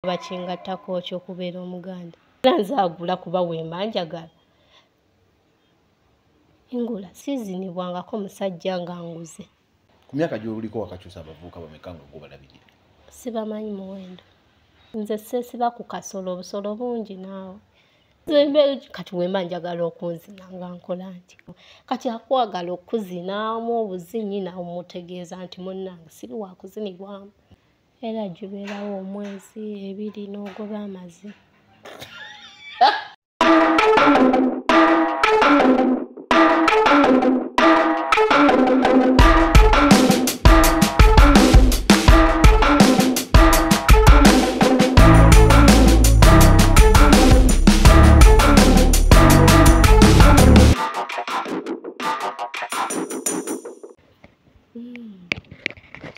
bakingattako okubeera omuganda era nze agula kuba wemba njagala engula siizinibwangako musajja nga nguze. Ku myaka gy'oliko wakakyusa abavubuka bameka nga gobalabirira? Sibamanyi muwendo, nze seesiba ku kasolo, obusolo bungi naawe kati wemba njagala okunzina nga nkola nti kati akwagala okuzinaamu obuzinyi nawe mutegeeza nti munnange siri wakuzinibwamu era gibeerawo omwezi ebiri n'ogoba amazzi.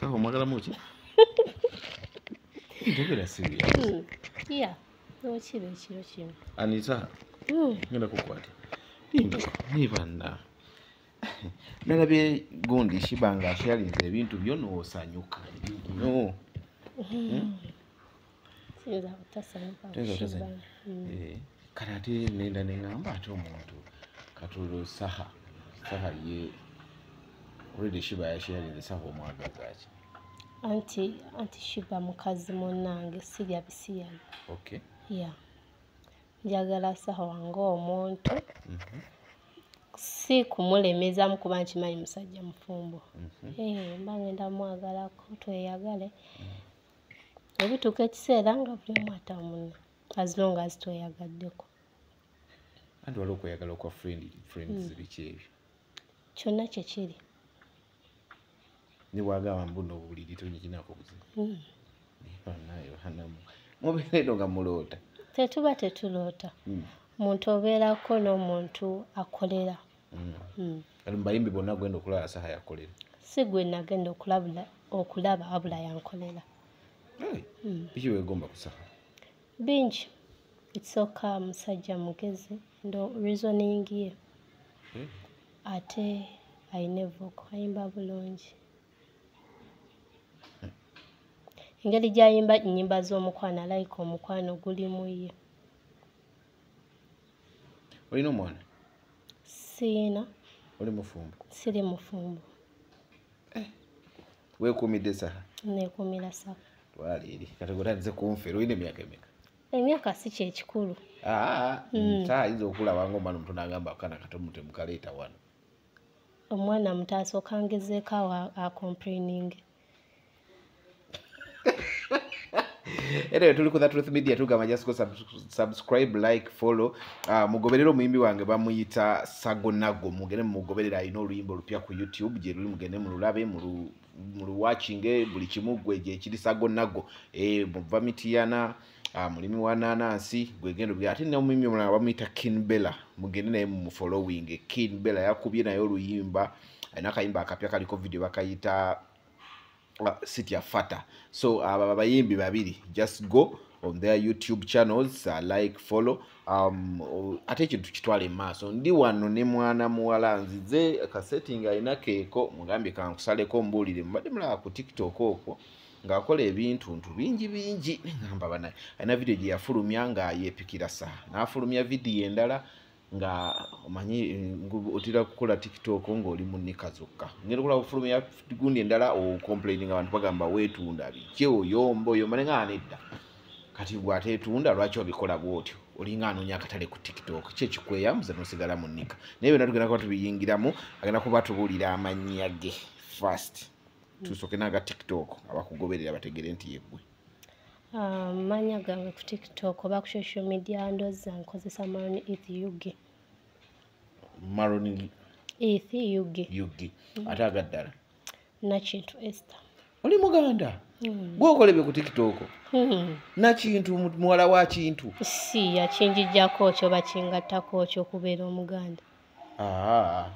Sawa mwagala muki? Njogera serious. Yeah, nokiba ekiro kino. Anita, ngenda kukwata. Nibanda. Nalabye gundi shibanga ashalinze ebintu byo n'osanyuka. No. Sinza kutasanyuka. Kati ate nenda nengamba ate omuntu katulo saha ye already shiba yashalinze saha omwagaza ki? Anti shiba mukazi munnange sirya bisiyaga. Okay. Yeah. Njagala saha wange omuntu si kumulemeza mukuba nkimanyi musajja mufumbo. Mba ngenda mwagalako tweyagale. Ebituuka ekiseera nga buli omu atamunna as long as tweyagaddeko. Anti waliwo okweyagala kwa friends biki ebyo? Kyonna kye kiri. Ni bwagamba mbuno obuliri tonyikinako buzibu. Nayo hanamu. Mubeeredo nga muloota. Tetuba tetuloota. Muntu obeerako n'omuntu akolera. Kati mubayimbi bonna gwenda okulaba saha yakolera? Si gwe nagenda okulaba abula yankolera. Biki weegomba ku saha? Bingi. Ekisooka musajja mugezi ndo reasoning ye. Ate ayina evoko ayimba bulungi. Engeri gy'ayimba nnyimba z'omukwano like omukwano guli mu ye. Olina omwana? Siina. Oli mufumbo? Siri mufumbo. Weekuumidde saha? Neekuumira saha. Twaleeri kati gotandise kunfeera olina emyaka emeka? Emyaka si kyekikulu. Saha ayinza okulaba ng'omwana omuto n'agamba akana kato mukaleeta wano. Omwana muto asooka angezeeko akomplaining. Anyway, tuli ku The Truth Media tugamba just go subscribe, like, follow. Mugoberera omuyimbi wange bamuyita Sagonago. Mugende mugoberera ayina oluyimba olupya ku YouTube gye luli mugende mululabe mu watching buli kimu gwe gye kiri Sagonago. Muva Mitiyana mulimi wa nanansi gwegendo bya ate n'omuyimbi omulala bamuyita King Bella. Mugende naye mu following. King Bella yakubye naye oluyimba ayina akayimba akapya kaliko video bakayita City Fata. So abayimbi babiri just go on their YouTube channels, like, follow. Ate ekintu kitwale maaso ndi wano ne mwana muwala nzize ka setting ayina keeko mugambye kankusaleko mbuulire mbadde mulaba ku TikTok okwo ng'akola ebintu bingi ngamba banaye ayina video gye yafulumya nga yeepikira saha n'afulumya video endala nga omanyi otira kukola TikTok ng'oli munnika zokka ngenda kula ofulumya gundi endala o complaining abantu bagamba weetunda biki oyombo yomane nga anedda kati bw'ateetunda lwaki obikola bw'otyo olinga anoonya akatale ku TikTok kye kikweyambuza n'osigala munnika naye byonna tugenda kuba tubiyingiramu agenda kuba tubuulira amannya ge first tusooke n'aga TikTok abakugoberera bategere nti yeggwe. Manya gange ku TikTok oba ku social media ndoza nkozesa Maron Yugi. Maron Yugi. Ate agaddala? Nakintu Esther. Oli Muganda? Gwe okola ebyo ku TikTok? Nakintu muwala wa Kintu? Si yakinjijjako kyo bakingattako kyo okubeera Omuganda.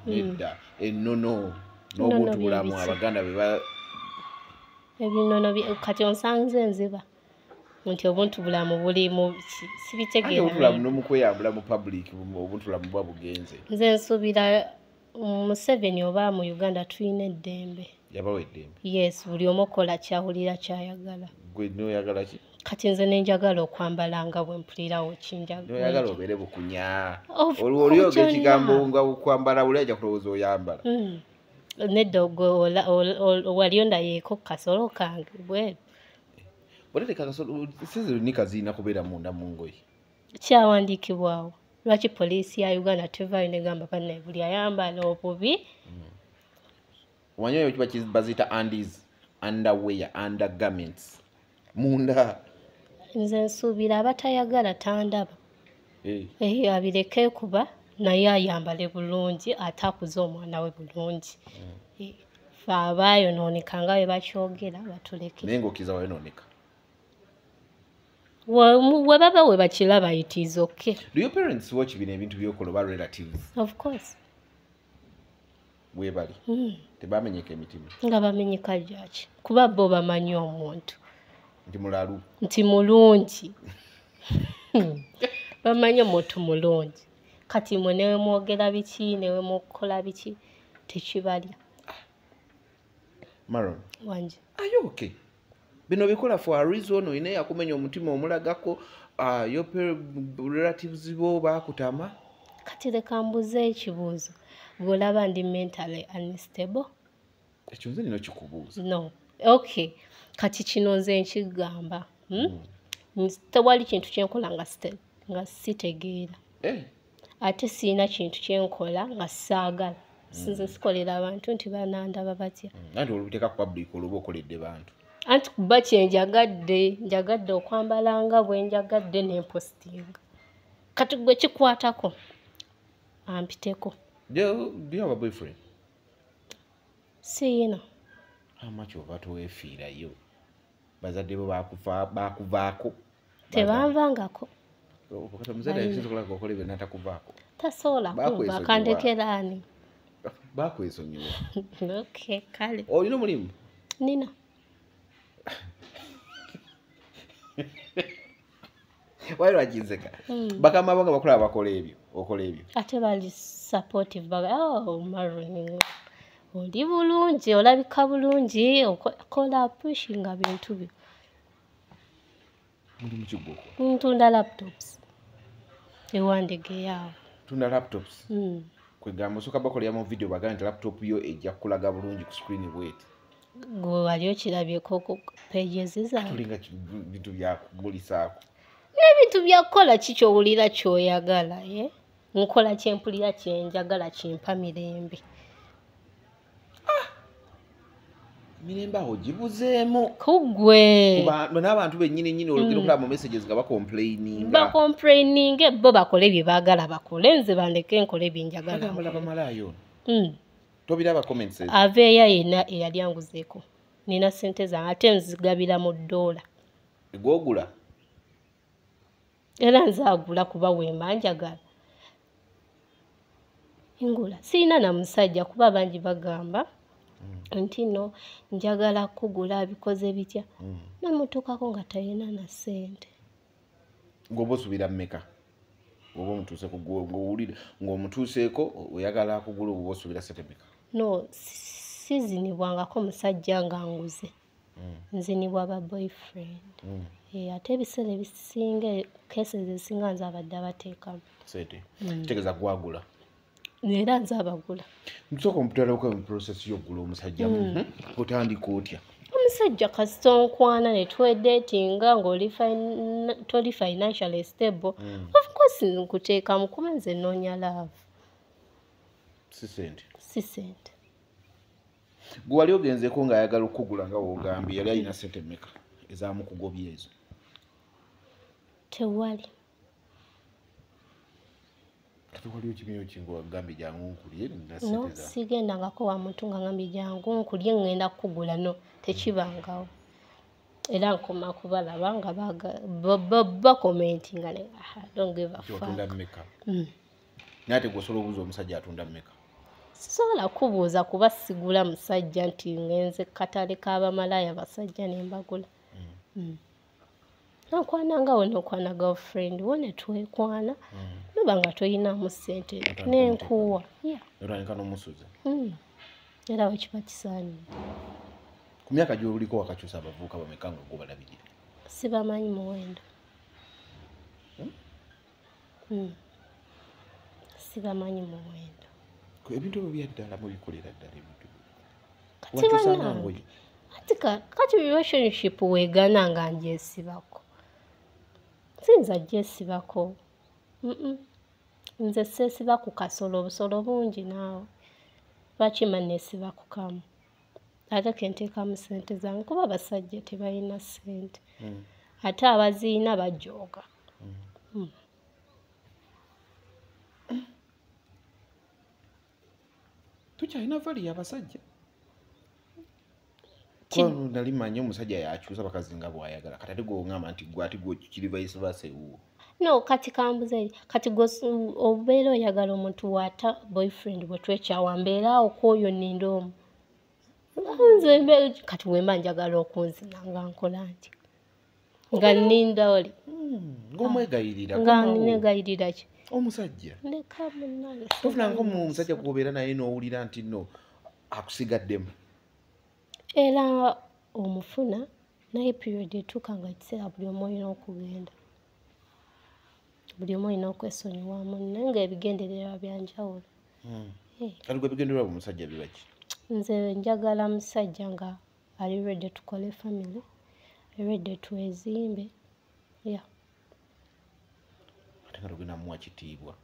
Nedda ennono n'obuntubulamu Abaganda beba ebinono kati onsanze nziba nti obuntubulamu buli mu sibitegeera. Obuntubulamu n'omukweyambula mu public obuntubulamu bwa bugenze. Nze nsuubira Museveni oba mu Uganda tulina eddembe. Yabawa eddembe? Yes, buli omu okola kyawulira kyayagala. Gwe n'oyagala ki? kati nze nenjagala okwambala nga bwe mpulirawo oyagala obeere bukunya Of olyoga course, ekigambo nga kwambala buli ajja kulowooza oyambala nedda wali ondayeeko kasolo kange bwe olireka kasolo sizinika zirina kubeera munda mu ngoye kyawandiikibwawo lwaki poliisi ya uganda tevaayo negamba bannaye buli ayambala obubi omanyi oyo kiba baziyita undies underwear undergarments munda nze nsuubira abatayagala tandaba abireke kuba naye ayambale bulungi ate akuze omwana we bulungi fe abaayonooneka nga bwe bakyogera batuleke naye ngaokkiza wayonooneka we baba we bakiraba it is okay. Do your parents watch bino ebintu byokola oba relatives? Of course. Webali tebamenyeka emitima nga bamenyeka jaki kuba bo bamanyi omuntu nti mulungi bamanyi omuntu mulungi kati mwe newe mwogera biki newe mukola biki tekibalya. Maron wanje are you okay? Bino bikola for a reason oyina yakumenya omutima omulagako your relatives bo bakutama kati leka mbuze ekibuuzo bw'olaba ndi mentally unstable ekyo nze nino kikubuuza no okay kati kino nze nkigamba tewali kintu kyenkola nga sitegeera ate siina kintu kyenkola nga saagala sinze sikolera abantu nti banandaba batya anti olubiteeka ku public oluba okoledde bantu anti kuba kyenjagadde okwambala nga bwe njagadde n'empostinga kati gwe kikwatako ampiteko. Do you have a boyfriend? Siina. How much of that weefiirayo bazadde bo bakuvaako tebanvangako kati omuzadde ayinza okola ebyo n'atakuvaako tasobola kuva kandekeraani bakwesonyiwa. Okay kale olina omulimu? Nina. Why lwakinzeka bakama abo nga bakola bakola ebyo okola ebyo ate bali supportive Maron oli bulungi olabika bulungi okola pushinga bintu byo mulimu kigwoko ntunda laptops ewandege yawo tunda laptops kwegamba osooka bakolera mu video bagamba nti laptop yo ejja kulaga bulungi ku screen bweti gwe wali okirabyeko ku pages zaabwe tulinga bintu byakugulisaako n'ebintu byakukola kikyowulira kyoyagala nkola kyempulira kyenjagala kimpa mirembe. Mirembe aho gibuzeemu kugwe n'abantu bennyini olugero kulaba mu messages nga bacomplaining bo bakole bye baagala bakole nze bandeke nkole byenjagala bamalayo tobiraba comments aveeya yenna eyali anguzeeko nina ssente zange ate nzigabira mu $1 egwogula era nzaagula kuba wemba njagala ngula siina na musajja kuba bangi bagamba nti no njagala kugula bikoze bitya namutuukako nga talina na ssente ng'oba osubira mmeka oba omutuuse ng'owulira ng'omutuuseeko oyagala kugula oba osubira ssente mmeka? No sizinibwangako musajja nga nguze nzinibwa ba boyfriend ate ebiseera ebisinga cases ezisinga nze abadde abateekamu sente kitegeeza gwagula era nze abagula nsooka omutwalako mu process y'okugula omusajja otandika otya omusajja kasita onkwana ne twedatinga ng'oli toli financially stable of course nkuteekamu kuba nze nnoonya love si sente gwe wali ogenzeeko ng'ayagala okugula nga woogambye yali alina ssente mmeka ezamukugobya ezo? Tewali. Kati waliwo kibiyo kingo agambye jangu nkulye nina ssente no sigendangako wa muntu nga ngambye jangu nkulye ngenda kugula no tekibangawo era nkoma kubalaba nga bakomentinga ne don't give a fuck. Otunda mmeka? Nate gwosobola obuuza omusajja atunda mmeka? Sisobola kubuuza kuba sigula musajja nti ngenze katale k'abamalaya basajja ne mbagula. Nakwana nga wona okwana girlfriend wone twekwana noba nga toyinaamu ssente n'enkuwa otandika n'omusuza era wekiba kisaanidde. Ku myaka gy'oliko wakakyusa abavubuka bameka nga gobalabirira? sibamanyi muwendo. Sibamanyi muwendo. Ebintu ebyo byaddala mubikolera ddala ebintu Kati bannange, kati relationship weegana nga ngyesibako. Siyinza gyesibako. Nze seesiba ku kasolo, obusolo bungi naawe. Lwaki mba neesiba ku kamu? Ate ke nteekamu ssente zange kuba abasajja tebalina ssente. Ate abaziina bajooga. Tukyalina vali abasajja. Nali manyi omusajja yakyusa bakazi nga bw'ayagala kati ate gw'oŋŋamba nti gwe ati gwe kiri vice versa ewuwo. No, kati kambuze kati gwe obeera oyagala omuntu wata boyfriend bwe twekyawa mbeeraawo kw'oyo nninda omu. Nze kati wemba njagala okunzina nga nkola nti nga nninda oli. Ng'omwegayirira. Nga negayirira ki? Omusajja. Ndeka munnange. Tofuna ng'omusajja gw'obeera naye n'owulira nti nno akusigaddemu. Era omufuna naye period etuuka nga ekiseera buli omu olina okugenda. Buli omu olina okwesonyiwa munne ng'ebigendererwa bya njawulo. Kati gwe ebigendererwa bw'omusajja biba ki? Nze njagala musajja nga ali ready tukole family, ready twezimbe. Ate nga tugenda muwa kitiibwa.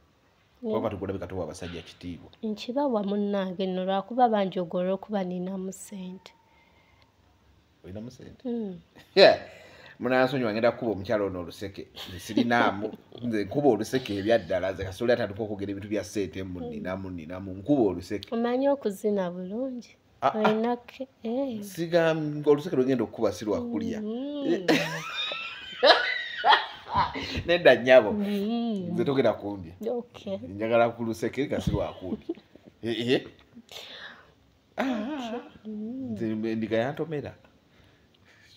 Kuba kati kulabika tuwa abasajja kitiibwa. Nkibawa munnange nno lwakuba banjogera okuba ninamu ssente. Olinamu ssente? Munansonyiwa ngenda kukuba omukyalo ono oluseke. Sirinaamu. Nze nkuba oluseke ebyaddala nze kasooli atandika okwogera ebintu bya ssente ninamu nkuba oluseke. Omanyi okuzina bulungi. Olinake. Sigamba oluseke lwegenda okukuba si lwakulya. Nedda nnyabo. Nze togenda kundya. Njagala ku luseke nga si lwakulya. Nze endiga yantomera.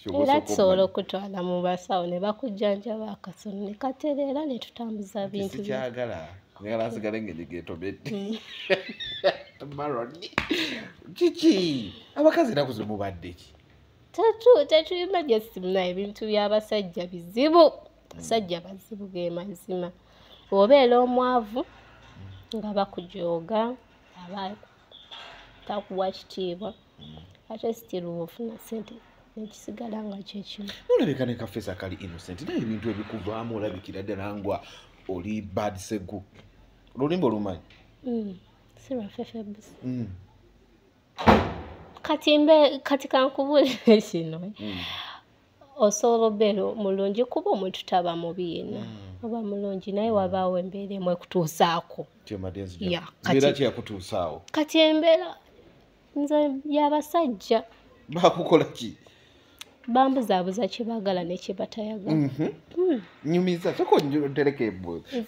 Era tusobola okutwala mu basawo ne bakujjanjaba akasolo ne katereera ne tutambuza bintu. Sikyagala. Njagala nsigale ng'endiga entomedde. Maroni. Kiki? Abakazi ennaku zino mubadde ki? Tetulina gye simuna ebintu by'abasajja bizibu. Abasajja bazibu ge mazima. Obeera omwavu nga bakujooga aba takuwa kitiibwa ate still ofuna ssente nekisigala nga kyekimu. Nolabika ne kafeesa kali innocent naye ebintu ebikuvaamu olabikira ddala ngwa oli bad segu. Olulimba olumanyi? Si lwafefe busi. Kati kankubulire kino. Osobola obeera mulungi kuba omuntu taba mubiina. Oba mulungi naye wabaawo embeera emu ekutuusaako. Mbeera ki yakutuusaawo? Kati embeera nze y'abasajja. Baakukola ki? Bambuzaabuza kye baagala ne kye batayagala. Nyumiza soko ntereka ebbuzi.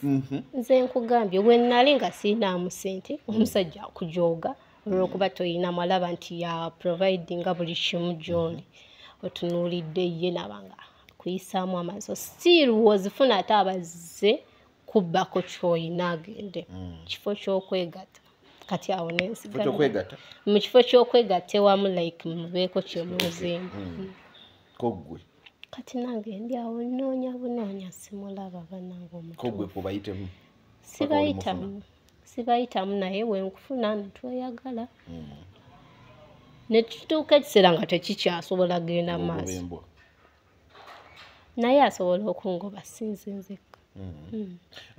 Nze nkugambye we nnali nga siinaamu ssente omusajja akujooga olw'okuba toyina malaba nti ya providinga buli kimu gy'oli. Otunuulidde ye nabanga kuyisaamu amaaso still wozifuna ate abazze kubbako ky'oyina agende kifo ky'okwegatta. Kati awo nensigala mu kifo ky'okwegatta ewamu like mubeeko kyemuzimba. Koggwe kati nange ndi awo nnoonya bunoonya simulaba bannange omutuufu. Koggwe kubayitemu? Sibayitamu naye wenkufuna ne tweyagala. Ne tutuuka ekiseera nga tekikyasobola genda maaso. Naye asobola okungoba sinze nzekka.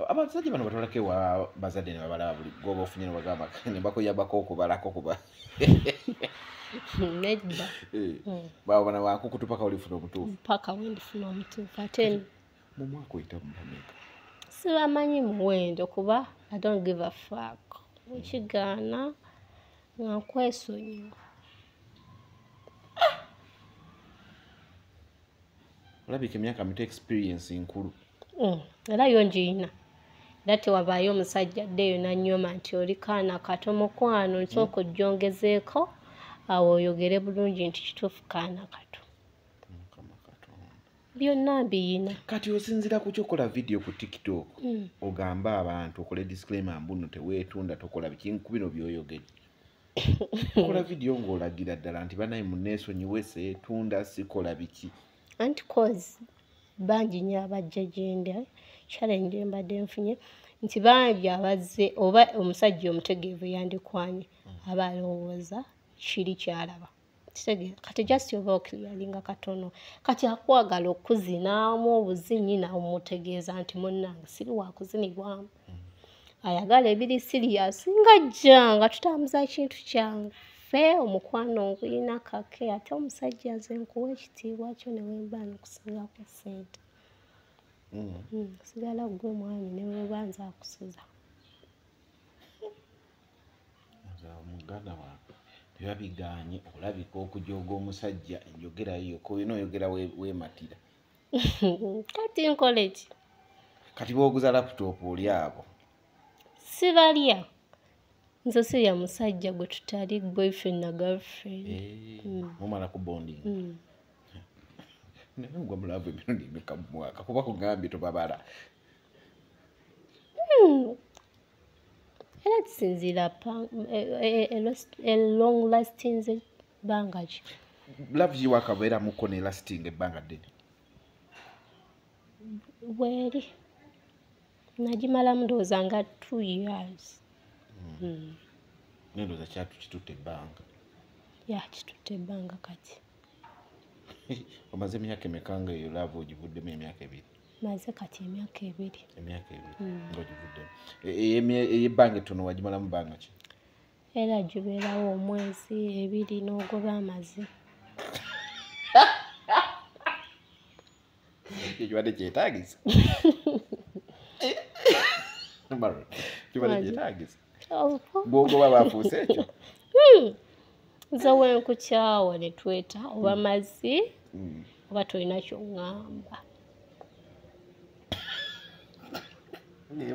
Abasajja bano batwalako ewa bazadde ne babalaba buli gwoba ofunye ne bagamba ne bakuyambako okubalako kuba. Nedda. Baabona bankukutu paka olifuna omutuufu. Paka wendifuna omutuufu ate mu mwaka oyita mu mameka. Sibamanyi muwendo kuba I don't give a fuck. Mukigaana nga nkwesonyiwa. Olabika emyaka mito experience nkulu. Era yo ngiina. Era tewabaayo omusajja addeeyo nannyoma nti oli kaana kato mukwano nsooka ojjongezeeko awo oyogere bulungi nti kituufu kaana kato. Byonna mbiyina. Kati osinzira ku kyokola video ku TikTok ogamba abantu okole disclaimer mbuno teweetunda tokola biki ku bino by'oyogedde. Kola video ng'olagira ddala nti banaye munneesonyiwe seetunda sikola biki. anti cause bangi nnyo abajja gyendi challenge mbadde nfunye nti bangi abazze oba omusajja omutegeevu yandikwanye aba alowooza kiri kyalaba kitegeera kati just oba okiriyalinga katono kati akwagala okuzinaamu obuzinyi namutegeeza nti munnange siri wakuzinibwamu ayagala ebiri serious nga jjanga tutambuza ekintu kyange fe omukwano nguyina kake ate omusajja nze nkuwa ekitiibwa kyo ne wemba nkusizaako ssente sigala gwe mwami ne weba nze akusuza muganda wange tebabiganye olabika okujooga omusajja enjogerayo koyina oyogera weematira kati nkole ki kati booguza laputopu oli abo sibalya nze sirya musajja gwe tutali boyfriend na girlfriend mumala ku bonding naye gwe mulaavu emirundi emeka mu mwaka kuba kugambye tobabala era kisinziira long lasting bbanga ki love yi wakabeeramuko ne lasting ebbanga ddene bweri nagimalamu ndowooza nga 2 years nendooza kyatu kitutte ebbanga kitutte ebbanga kati omaze emyaka emekanga eyo love ogivuddemu emyaka 2 maze kati emyaka 2 ng'ogivuddemu eyebbanga ettono wagimalamu bbanga ki era gibeerawo omwezi 2 n'ogoba amaze ekibadde kyetaagisa kibadde kyetaagisa bwogoba bafuuse ekyo nze wenkukyawo ne tweta oba mazzi oba tolina kyoŋŋamba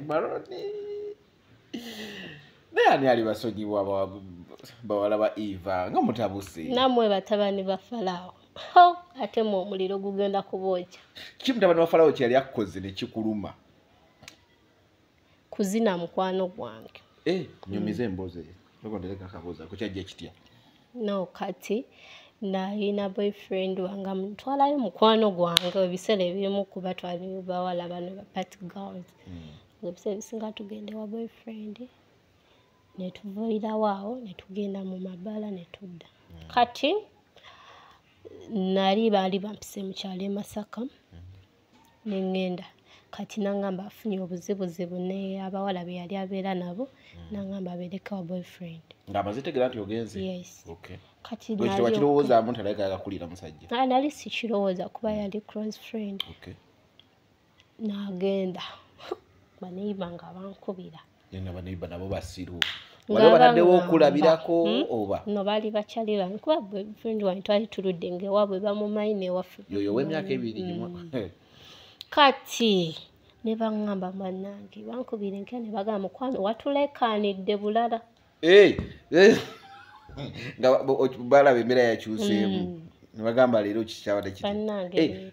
baroni naye ani ali basogibwa bawala ba eva nga mutabuse nammwe batabani ba falaawo ate mu omuliro gugenda kubookya ki mutabani wa falaawo kyeyali akukoze ne kikuluma kuzina mukwano gwange nyumiza emboozi eyo okondereka akabuuza kukyajja ekitya no kati nalina boyfriend wange amutwalayo mukwano gwange ebiseera ebimu kuba twali bawala bano ba party girls ebiseera ebisinga tugenda wa boyfriend netuviirawo awo netugenda mu mabbala netudda kati nali baali bampise mukyalo e Masaka neŋŋenda kati nangamba afunye obuzibuzibu ne abawala be yali abeera nabo nangamba abeereka wa boyfriend ng'amaze tegera nti ogenze yes kati wakirowoozamu nti alayika agakulira musajja nali sikirowooza kuba yali close friend n'agenda baneiba nga bankubira baneiba nabo basiru wali bataddewo okulabirako oba no baali bakyalira kuba boyfriend wange twali tuludde ng'ewaabwe bamumayine ewaffe yoyo w'emyaka 2 kati ne baŋŋamba bannange bankubira enkya ne bagamba mukwano watulekaanidde bulala nga balaba emmera yakyuseemu ne bagamba leero kikyabadde kiti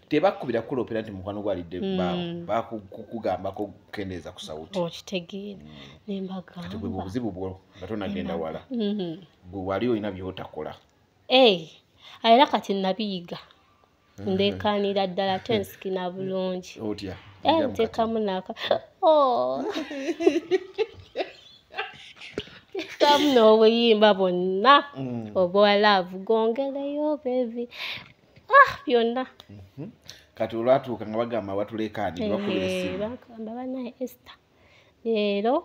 tebakkubira kuloopera nti mukwano gwalidde ebbaawo bakukugambako kukendeeza ku sawuti okitegeera ne mbagamba bwe buzibu bwo nga tonagenda wala gwe wali olina byotakola era kati nabiyiga ndekaanira ddala ate nsikina bulungi otya nteekamu naka tekamu n'obuyimba bwonna obwa laavu gongereyo bebi byonna kati olwatuuka nga bagamba batulekaanira bakubira essimu bagamba banaye Esther leero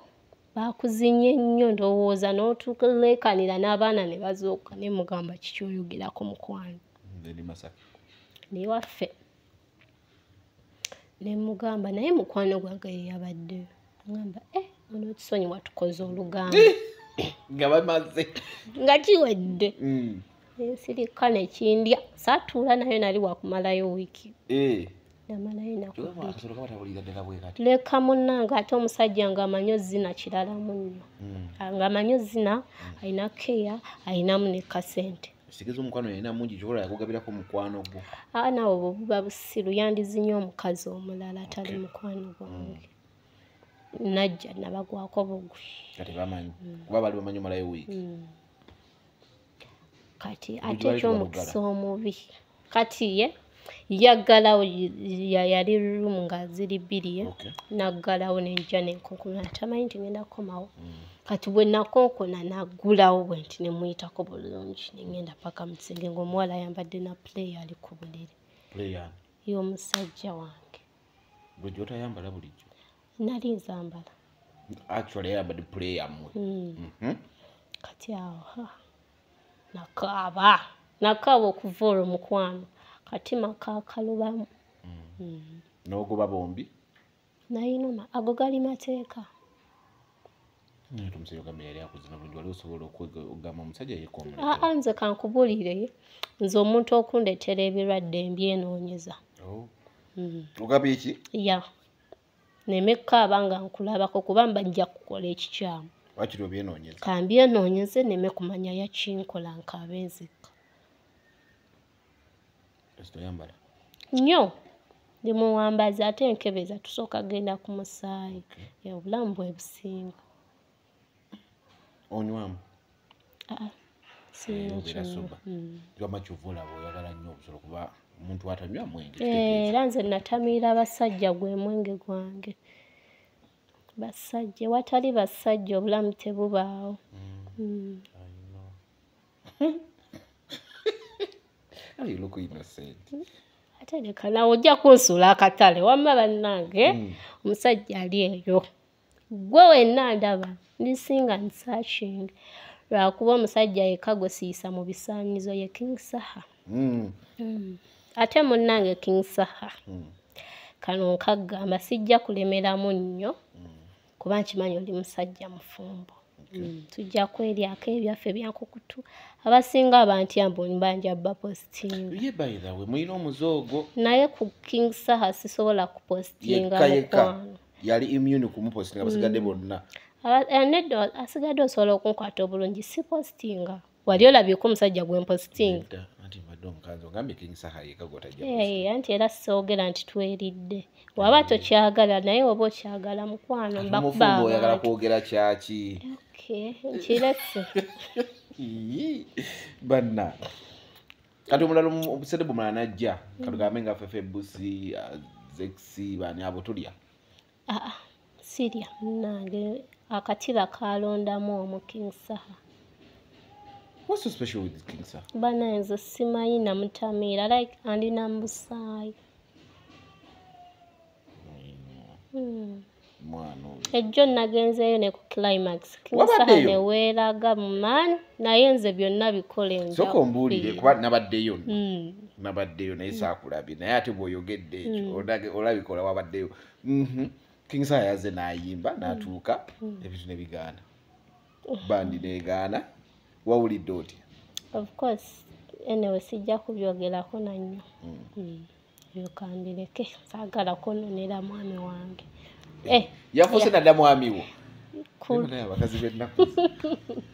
bakuzinye nnyo ndowooza n'otuleekaanira n'abaana ne bazooka ne mugamba kikyoyogerako mukwano ndi Masaka ne waffe ne mugamba naye mukwano gwange yeyabadde ngamba ono kisonyiwa tukoze olugamba nga bamaze nga kiwedde ensirika nekindya saatuula nayo nali wakumalayo wiiki namalayo leka munnange ate omusajja nga amanyi ozina kirala munnyo nga amanyi ozina alina keya alinamu ne kasente sigeza omukwano yalina mungi kyokola yakugabirako mukwano gwo naawe bwe buba busiru yandizinye omukazi omulala atali mukwano gwange najja nabagwako bugwi kati bamanyi kuba bali bamanyi omalayo wiiki kati ate ekyomukisa omubi kati ye yaggalawo yali room nga ziri bbiri Okay. naggalawo nenja nenkonkona tamanyi nti ngenda kukomawo kati bwe nakonkona naggulawo bwe nti nemuyitako bulungi nengenda paka mu kisenge ng'omuwala ayambadde na player ali ku buliri Player. y'omusajja wange Bulijjo otayambala bulijjo. nali nzambala Actually ayambadde player mmwe. kati awo nakaaba okuva olwo mukwano katima kakalubamu N'ogoba bombi. nayinuma ago gali mateeka Omusajja ogamba yali akuzina bulungi wali osobola okugamba omusajja yeekomuleka. nze kankubulire nze omuntu okundeetera ebirwadde mbyenoonyeza Ogamba iki? ya nemekka abanga nkulabako kuba mba nja kukola ekikyamu Wakiri obyenoonyeza. kambyenoonyeze neme kumanya yakinkola nkaabe nzikka Oyambala. nnyo ndi muwambazi ate enkebeza tusooka genda ku musaayi obulamu bwe businga Onywamu. sirina Obeera kino soba. Gamba kyova olaba oyagala nnyo obusolo kuba omuntu atanywa mwenge. era nze natamiira basajja gwe mwenge gwange basajja watali basajja obulamu tebubaawo You look innocent. ate leka nawe ojja kunsuula akatale wamma bannange omusajja ali eyo gwe wenna ndaba ndisinga nsearching lwakuba omusajja yekka gwe siisa mu bisaanyizo ye King Saha ate munnange King Saha kano nkaggamba sijja kulemeramu nnyo kuba nkimanyi oli musajja mufumbo tujja kweryako ebyaffe byankukutu abasinga abantyambu mbanja bapostinga Ye by the way mulina omuzoogo. naye ku King Saha sisobola kupostinga mukwano yali immune kumupostinga basigadde bonna. neddo asigadde osobola okunkwata obulungi si postinga wali olabyeko omusajja gwe mpostinga Anti mbadde omukazi ogambye King Saha yekka gw'otajja. anti era soogera nti tweridde waba tokyagala naye oba okyagala mukwano Mufumbo oyagala kwogera kyaki? nkirese Banna. Kati omulala obusedde bumala najja katugambe nga Fefe Busi Zexi bani abo tulya. sirya munnange akatira kalondamu omu King Saha. What's so special with this King Saha? Bana nze simanyi namutamiira like andina mbusaayi Mwana oyo. ejjo nagenzeeyo ne ku climax King Wabaddeyo? Saha ne weeraga man naye nze byonna bikole nja Soko ombuulire kuba nabaddeyo. Mm. Nabaddeyo naye saakulabye naye ate bw'oyogedde ekyo olabikola wabaddeyo. King Saha yaze n'ayimba n'atuuka ebintu ne bigaana. Bandi n'egaana. Wawulidde otya? Of course anyway sijja kubyogerako nannyo byokambireke saagala kwononera mwami wange Yafuuse nadda mwami wo. Naye abakazi b'ennaku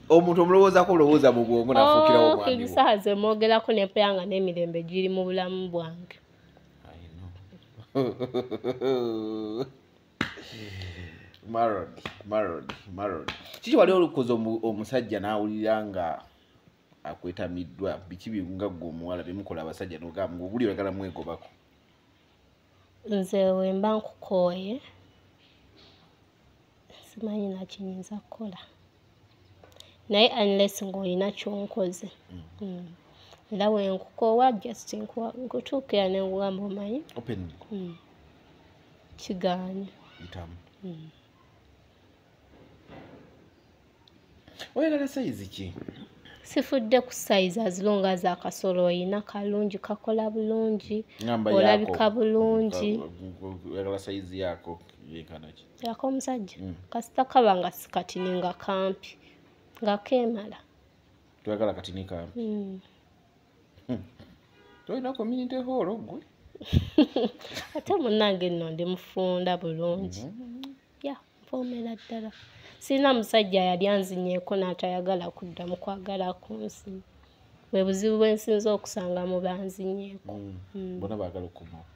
omuntu omulowoozaako olowooza mu bwongo n'afuukirawo mwami King wo. Saha ze mwogerako nempeyanga n'emirembe giri mu bulamu bwange. Maron. Kiki wali olukoze omusajja n'awulira nga akwetamiddwa biki nga ggwe omuwala bemukola abasajja n'ogamba ng'obuli oyagala mwegobako? Nze wemba nkukooye simanyi nakinyinza kukola naye unless ng'olina kyonkoze era wenkukoowa just nkutuukira ne nkugamba omanyi Open. kigaanye. Itamu. Oyagala sayizi ki? Sifudde ku size as long as akasolo oyina kalungi kakola bulungi Ngamba olabika bulungi oyagala sayizi yako yenkana ki? yako omusajja kasita kaba nga sikatini nga kampi nga keemala Toyagala katini kampi? Toyina community hall gwe? ate munnange nno ndi mufunda bulungi ya mpoomera ddala sirina musajja yali anzinyeeko n'atayagala kuddamu kwagala ku nsi bwe buzibu bwe nsinza okusanga mu banzinyeeko. Bona baagala okukomawo.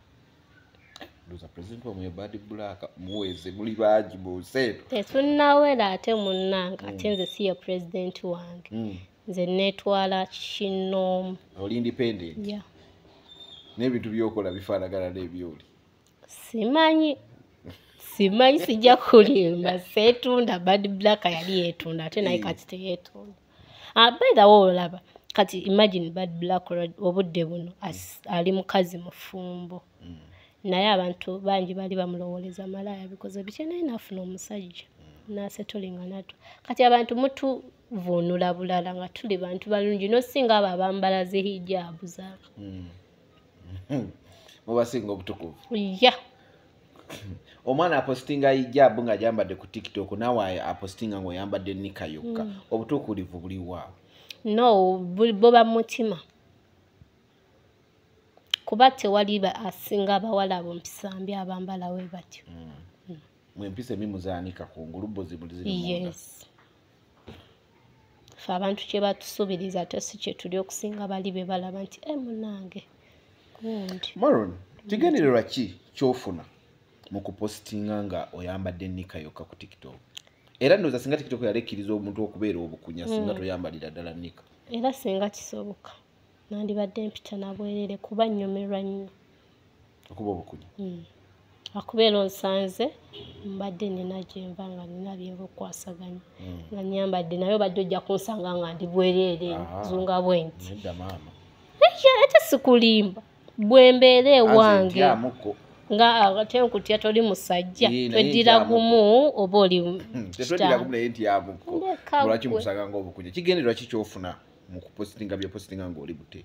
Ndoza president wa mwe bad black muweze muli baagi bose. Tetunnawera ate munnange ate nze si ye president wange nze neetwala kinoomu. Oli independent. Yeah. n'ebintu byokola bifaanagana n'ebyoli. Simanyi sijja kulimba seetunda Bad Black yali yeetunda ate naye kati teyeetunda. By the way olaba kati imagine Bad Black obudde buno ali mukazi mufumbo naye abantu bangi bali bamulowooleza malaya bikoze bitya naye naafuna omusajja n'asetolinga nato. Kati abantu mutuvuunula bulala nga tuli bantu balungi nosinga abo abambala zihijaabu zaabwe. Mubasinga obutukuvu. Ya. Omwana apostinga hijaabu ng'agyambadde ku TikTok naawe apostinga ng'oyambadde nika yokka. Obutuukirivu buli waawo. No, boba mutima. Kuba tewali asinga abawala abo mpisambi abambala we batyo. Mwempisa emimuzaanika kungulu bo ziri munda. Yes. Fe abantu kye batusuubiriza ate si kye tuli okusinga bali be balaba nti munange gundi. Maron, kigendererwa ki ky'ofuna mu kupostinga nga oyambadde nika yokka ku TikTok? Era ndowooza singa TikTok yalekkiriza omuntu okubeera obukunya singa toyambalira ddala nika. Era singa kisoboka nandibadde mpita nabwerere kuba nnyumirwa nnyo. Okuba obukunya. Akubeera onsanze mbadde nina gyenva nga nina byenva okukwasaganya nga nyambadde naye obadde ojja kunsanga nga ndi bwereere zunga bwenti. Nedda maama. Ate sikulimba bwembeera ewange nga ate nkutya toli musajja tweddira gumu oba oli tetweddira gumu naye nti amuko lwaki musanga ng'obukunya. Kigendererwa ki ky'ofuna mu kupostinga byepostinga ng'oli bute?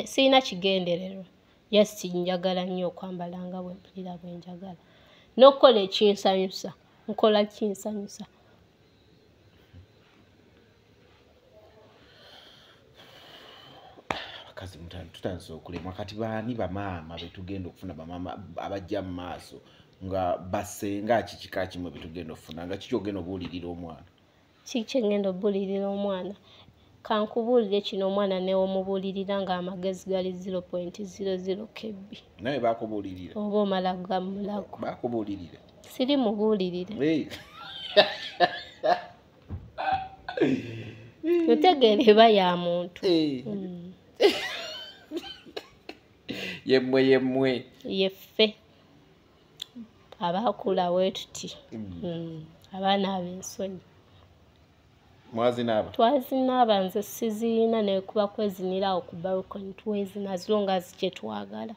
Sirina kigendererwa. Yes, njagala nnyo okwambala nga bwe mpulira bwe njagala. N'okukola ekinsanyusa, nkola kinsanyusa. Abakazi tutandise okulemwa kati baani bamaama be tugenda okufuna bamaama abajja mu maaso nga basenga kikika kimu be tugenda okufuna nga kiki ogenda obuulirira omwana? Kiki kye ngenda obuulirira omwana? Kankubuulire kino omwana newomubuulirira nga amagezi gali 0.00 kb. Nawe bakubuulirira? Oba omala gamulago. Bakubuulirira? Siri mubuulirire. Otegeera eba ya muntu. Yemmwe. Yeffe. Abaakula bwe tuti. Abaana ab'ensonyi. Mwazinaaba? Twazinaaba nze siziina naye kuba kwezinirawo ku balcony twezina as long as kye twagala.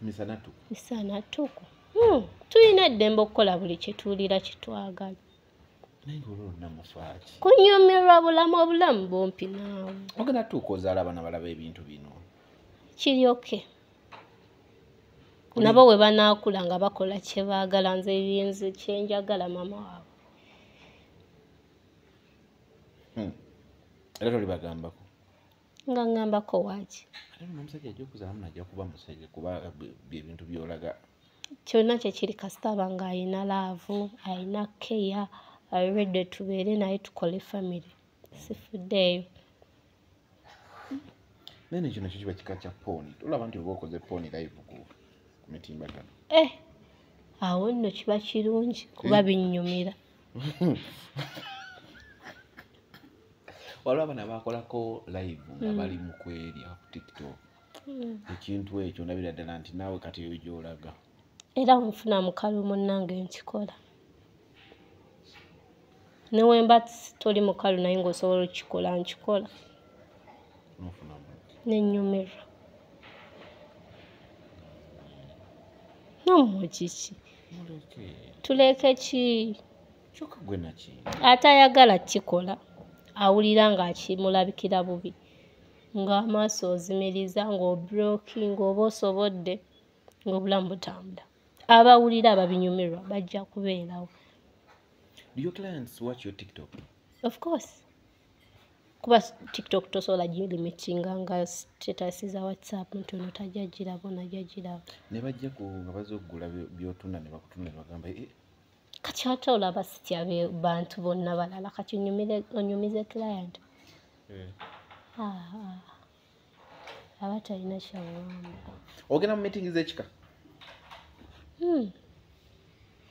Misana tuku. Tulina eddembe okukola buli kye tuwulira kye twagala. Naye ng'olwonna mufaaki. Kunyumirwa obulamu bompi naawe. Ogenda tuuka ozaala abaana balaba ebintu bino. Kiryoke. Nabo we banaakula nga bakola kye baagala nze ebyenze kye njagala mama waabwe. Era toli bagambako? Nga ngambako waaki? Ate n'omusajja ajja okuzaalamu najja kuba musajja kuba byebintu by'olaga. Kyonna kye kiri kasita aba ng'ayina laavu, ayina keya, alredde tubeere naye tukole family. Sifuddeeyo. Naye kino kyo kiba kika kya pooni. Olaba nti oba okoze pooni live ku mitimbagano. Awo nno kiba kirungi kuba binnyumira. Waliwo abaana bakolako live nga bali mu kwerya ku TikTok. Ekintu ekyo ndabira ddala nti naawe kati eyo gy'olaga. Era nfuna mukalu munnange nkikola. Newemba toli mukalu naye ng'osobola okikola nkikola. Nennyumirwa. Nomukiki. Tuleke ki? Kyokka gwe naki? Atayagala kikola. Awulira ng'akimulabikira bubi. Ng'amaaso ozimiriza ng'obulookinga oba osobodde ng'obulamu butambula. Abawulira ababinyumirwa bajja kubeerawo. Do your clients watch your TikTok? Of course. Kuba TikTok tosobola gilimitinga nga status za WhatsApp ntono tajja girabo najja girabo. Ne bajja nga bazze okugula by'otunda ne bakutunda ne bagamba kati ate olaba sitya bantu bonna balala kati onyumize client. Aba talina kyawamba. Ogenda mu meeting z'ekika?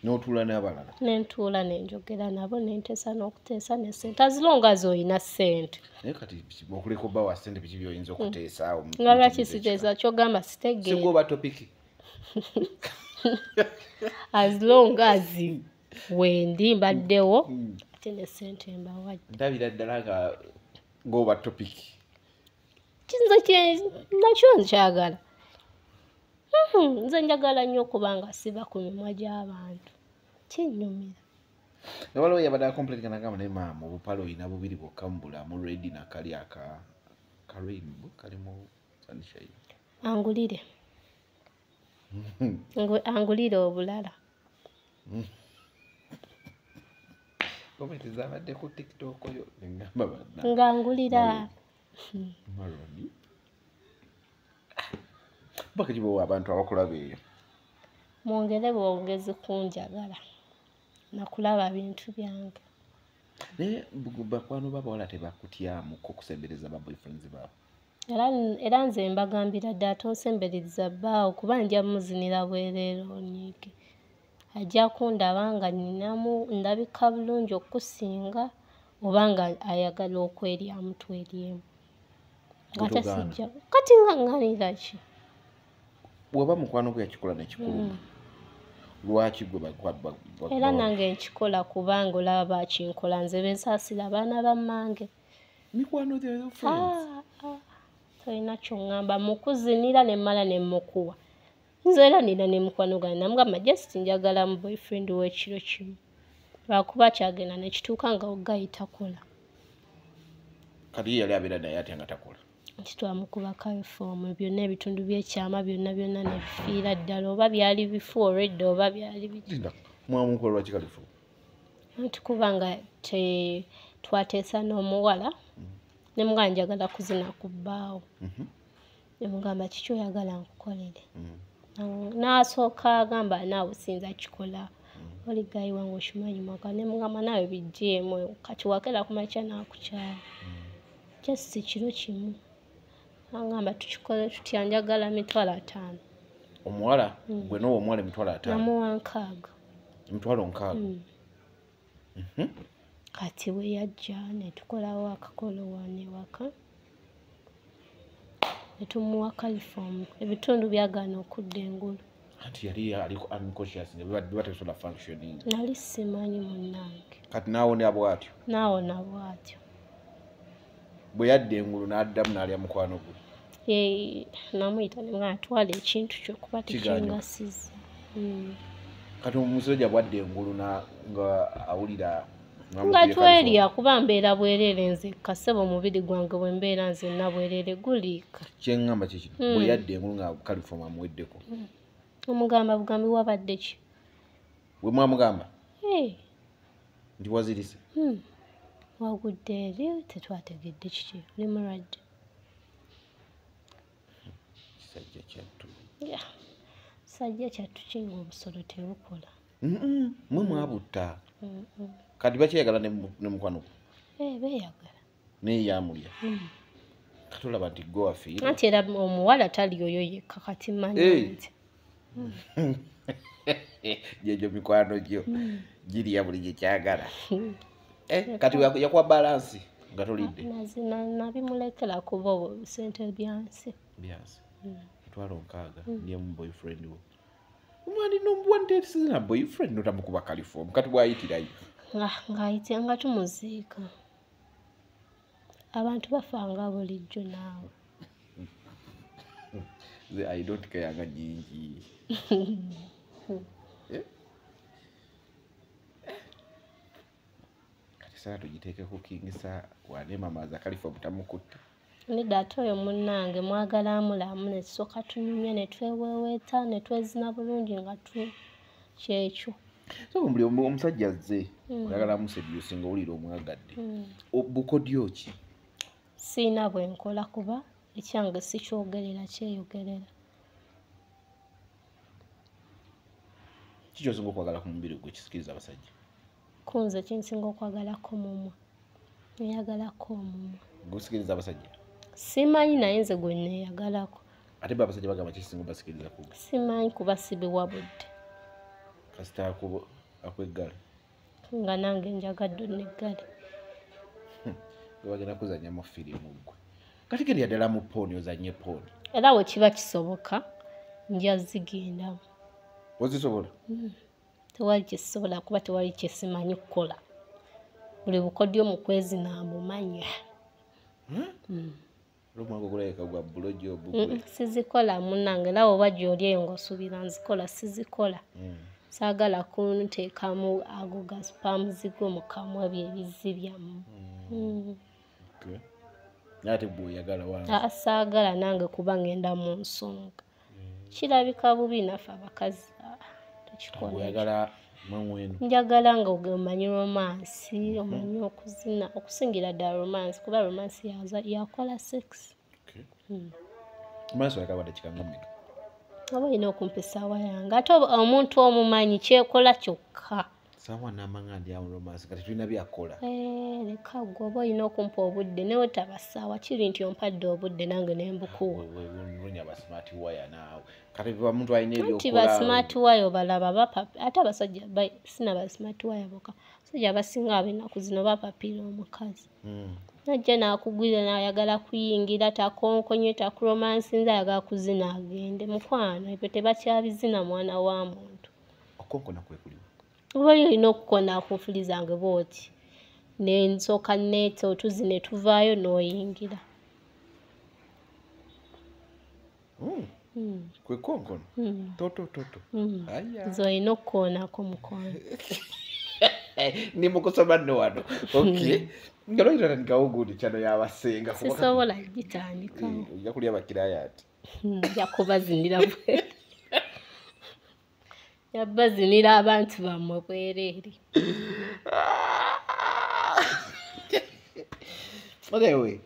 n'otuula n'abalala nentuula nenjogera nabo nenteesa n'okuteesa ne ssente as long as oyina ssente naye kati okuleka obba wa ssente biki byoyinza okuteesa awo nga lwaki siteesa kyogamba sitegeera sigooba topiki as long as wendi mbaddewo ate ne ssente mbawadde ndabira ddala nga ng'oba topiki kinze nakyo nkyagala nze njagala nnyo okubanga siba ku mimwa gy'abantu kinnyumira nga waliwo yabadde akomplaininga nagamba naye maama obupale oyina bubiri bwokka mu bulamu redi nakali aka rainbow kali mu sunshine angulire angulire obulala komenti zabadde ku tiktok oyo nengamba bana ngangulira maroni baka kibawo abantu abakulaba eyo mwongere bwongezi kunjagala nakulaba bintu byange naye bakwano babawala tebakutyamu okusembereza ba boyfriends baabo era nze mbagambira dda tonsembereza bbaawo kuba nja muzinira bwereero onyiike ajja kundaba nga ninamu ndabika bulungi okusinga obanga ayagala okwerya mutweryemu nga tasijja kati nga ŋŋanira ki bw'oba mukwano gwe yakikola nekikuluma lwaki gwe era nange nkikola kubanga olaba bakinkola nze bensaasira abaana bammange mikwano tolina kyoŋŋamba mukuzinira nemmala nemukuwa nze era nina nemukwano gange namugamba just njagala mu boyfriend w'ekiro kimu lwakuba kyagenda nekituuka nga ogayitakola kati yali abeera naye atya nga takola nti twamukuba kalifomu byonna ebitundu by'ekyama byonna nebifiira ddala oba byali bifu olwedda oba byali biki mwamukola lwaki kalifomu nti kubanga twateesa n'omuwala nemugamba njagala kuzina ku bbaawo nemugamba kiki oyagala nkukolere n'asooka agamba naawe sinza kikola oli gayi wange okimanyi mwaka nemugamba naawe bijjeemu kati wakera ku makya n'akukyala just kiro kimu angamba tukikole tutya njagala 5,000 omuwala gwe n'owo omuwala 5,000 namuwa 6 6,000 kati we yajja netukolawo akakolo wane waka netumuwa kalifomu ebitundu byagaana okudda engulu anti yali aliko unconscious nebibatesola functioning nali simanyi munnange kati naawona bwatyo naawona bwatyo bwe yadda engulu n'addamu n'alya mukwano gwe namuyita nga atwala ekintu kyokuba tekingasiza kati omusajja bwadda engulu nga awulira nga twerya kuba mbeera bwereere nze kasebo omubiri gwange bwe mbeera nzenna bwereere guliika kyeŋŋamba kiki bwe yadda engulu nga kalifomu amuweddeko omugamba bugambi wabadde ki we mwamugamba nti wazirise wagudde eri tetwategedde kiki oli mulwadde kisajja kyattu kisajja kyattu kinga obusolo tebukola mwe mwabutta kati bakyeyagala ne mukwano gwe beeyagala naye yamulya kati olaba nti gwe wafiire anti era omuwala tali oyo yekka kati manyi nti gyegyo mikwano gyo girya buli gyekyagala kati yakuwa balansi nga tolidde nabimulekera kuba sente byansi 6,000 ndiye mu boyfriend wo omwani nombuwa ntesizina boyfriend notamukuba kalifomu kati bwayitirayo ng'ayitira nga tumuziika abantu bafanga bulijjo naawe I don't care nga nyingi kati saa tugiteeke ku kingisa wane mama za kalifomu tamukutte nedda ate oyo munnange mwagala amulamu nesooka tunyumya netweweweeta netwezina bulungi nga kyekyo so buli omusajja azze oyagala amuseduusi nga owulira omwagadde bukodyo ki siina bwe nkola kuba ekyange sikyogerera kyeyogerera kikyosinga okwagala ku mubiri gwe kisikiriza abasajja kunze kinsinga okwagalako mumwa neyagalako omumwa gusikiriza abasajja simanyi naye nze gwe neyagalako ate abasajja bagamba kisinga obasikiriza ku simanyi kuba sibiwabudde kasita akweggala nga nange njagadde n'eggale. bagenda kuzanya mu firimu gwe kati genda ddala mu pooni ozanye pooni Era bwe kiba kisoboka nja zigendamu. ozisobola Tewali kyesobola kuba tewali kyesimanyi kukola. Buli bukodyo mu kwezi namumanya. olwomwaka ogulabika gwa bulojo Sizikola munnange era oba gy'oli eyo ng'osuubira nzikola sizikola. Saagala kunteekamu ago ga spaamuzigo mu kamwa byebizibyamu. ate bw'oyagala wange Saagala nange kuba ngenda mu nsonga. Kirabika bubi naffe abakazi tekikola. bw'oyagala mwenu Njagala nga omanyi romansi, omanyi okuzina, okusingira ddala romansi kuba romansi yakola sex. maaso yakabadde kikangamika Oba olina okumpa essaawa yange ate omuntu omumanyi kyekola kyokka. saawa n'amanga ndi awo romansi kati tulina byakola Leka gwe oba olina okumpa obudde newe taba ssaawa kiri nti ompadde obudde nange ne mbukuwa. wenunya ba smart wire naawe kati omuntu alina Nti ebyokola ba smart wire obalaba bapapi ate abasajja sina ba smart wire bokka. Abasajja abasinga ab'ennaku zino bapapiira omukazi. Najja n'akugwira n'ayagala kuyingira takonkonye takuromansinza ayagala kuzina agende. Mukwano ebyo tebakyabizina mwana wa muntu. okonkona kwe kuliwa Oba olina okukona akufuli zange bw'oti. N'ensooka neeta otuzine tuvaayo n'oyingira. kwe konkona toto Z'olina okukoonako mukwano. ni mukusoma nno wano nga lwaitatandikawo gundi kyano yabasenga Sisobola gitandikawo. ojja kulya bakirayati Nja kubazinira bwereere. Yabazinira abantu bammwe bwereere. anyway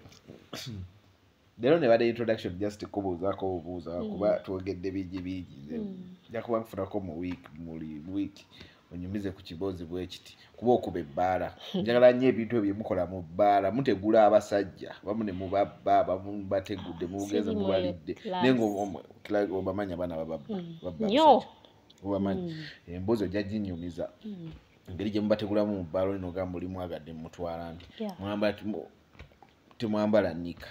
leero ne badde introduction just kubuuzaako obuuza kuba twogedde bingi nja kuba nfunako mu wiiki onyumize ku kiboozi bwe kiti kuba okuba ebbaala njagala nnyo ebintu ebyo mukola mu bbaala mutegula abasajja bamu ne mubabba abamu bategudde mubugenze mubalidde naye ngaobamanyi abaana babba obamanyi emboozi ojja ginyumiza engeri gye mubategulamu mu bbaala olina ogamba oli mwagadde mumutwala nti temwambala nika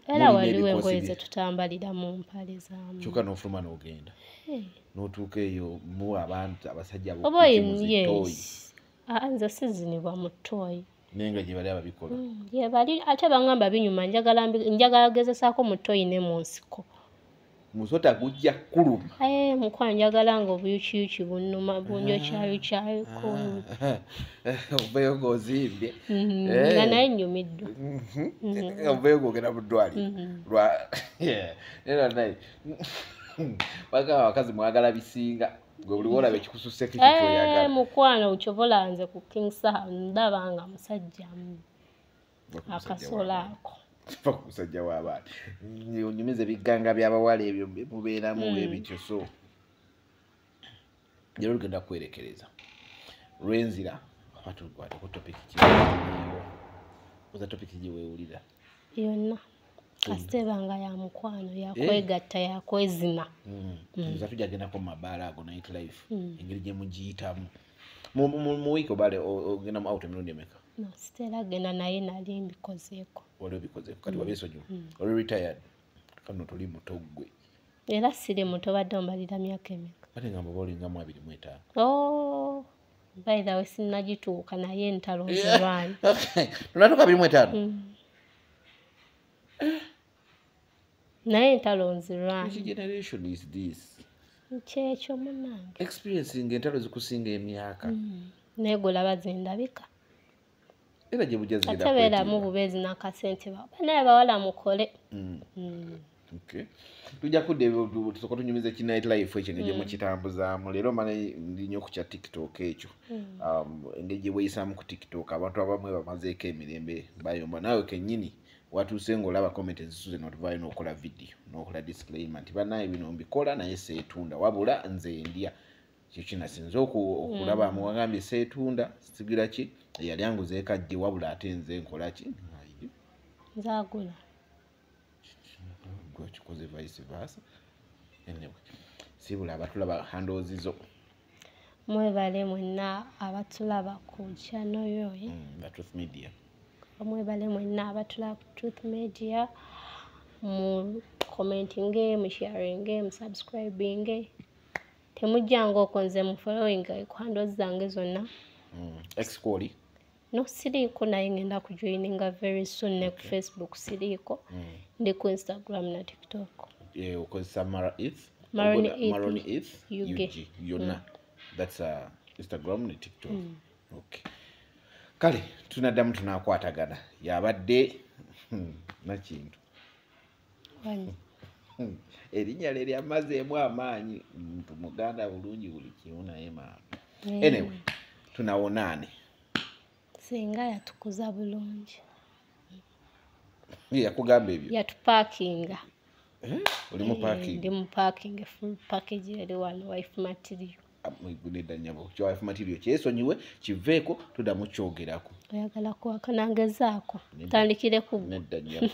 Era waliwo engoye ze tutambalira mu mpale zaamu. kyokka n'ofuluma n'ogenda n'otuuka eyo muwa abantu abasajja Oba nze sizinibwa mu ttooyi. naye nga gye bali ababikola Bali ate baŋŋamba binyuma njagala gezesaako mu ttooyi ne mu nsiko. musota gujja kuluma Mukwano njagala nga obuyukyuyuki bunnuma bunjokyayukyayuko. oveyo ng'ozimbye Nga naye nnyumiddwa. oveyo ng'ogenda mu ddwaliro era naye bagamba abakazi mwagala bisinga gwe buli woolaba ekikususseko ekikyoyagala mukwano kyobola nze ku King Saha ndaba nga musajja akasola ako. fa ku musajja w'abaana onyumiza ebiganga by'abawala ebyo mubeeramu ebityo so leero lugenda kwerekereza lw'enzira abatulwateko topiki kiweewo oza topiki gye weewulira yonna kasita ebanga ya mukwano yakwegatta yakwezina. nza tujagendako mu mabaala ago night life engeri gye mugiyitamu mu wiiki obale ogenda mu auto emirundi emeka sitera genda naye nali mbikozeeko. waliwo bikozeeko kati wabyesonyiwa oli retired kano toli muto gwe era siri muto badde ombalira myaka emeka ate nga mbaba olinga mu 25 by the way sinnagituuka naye entalo nzirwanyi tunatuuka 25 naye entalo nzirwanyi generation is this kyekyo munnange experiencing entalo zikusinga emyaka naye golaba zendabika era gye bujja zigenda ate beeramu bubeezi n'akasente naye bawala mukole. tujja kudde tusooka tunyumiza ki night life ekyo engeri gye mukitambuzaamu leero mane ndi nnyo ku kya tiktok ekyo engeri gye weeyisaamu ku tiktok abantu abamu bamazeeko emirembe bayomba naawe kennyini watuuse ng'olaba comment ezisuze notuvaayo n'okola video n'okola disclaimer nti bannaye bino mbikola naye seetunda wabula nze ndya kyo kinasinze okulaba muwagambye seetunda sigira ki yali anguzeeko ajje wabula ate nze nkola ki nzaagula kikoze vice versa anyway sibula abatulaba handles zo mwebale mwenna abatulaba ku channel yoyo Truth Media. mwebale mwenna abatulaba ku Truth Media mu commenting mu sharing mu subscribing temujjanga okonze mu following kwando zange zonna Exquali no siriiko naye ngenda kujoininga very soon ne ku Facebook siriiko ndi ku Instagram na TikTok ukozesa Maroni Eats UG yonna that's Instagram ne TikTok okay kale tunaddamu tunakwatagana yabadde nakintu erinnya lye lyamazeemu amaanyi muntu muganda bulungi buli kimu naye maama anyway tunawonaane singa yatukuza bulungi yakugamba ebyo yatupakinga oli mu parking ndi mu parking full package yali wano wife material nedda nyabo kyo wife material kyesonyiwe kiveeko tuddamu kyogerako oyagala kuwaka nangezaako tandikire ku nedda nyabo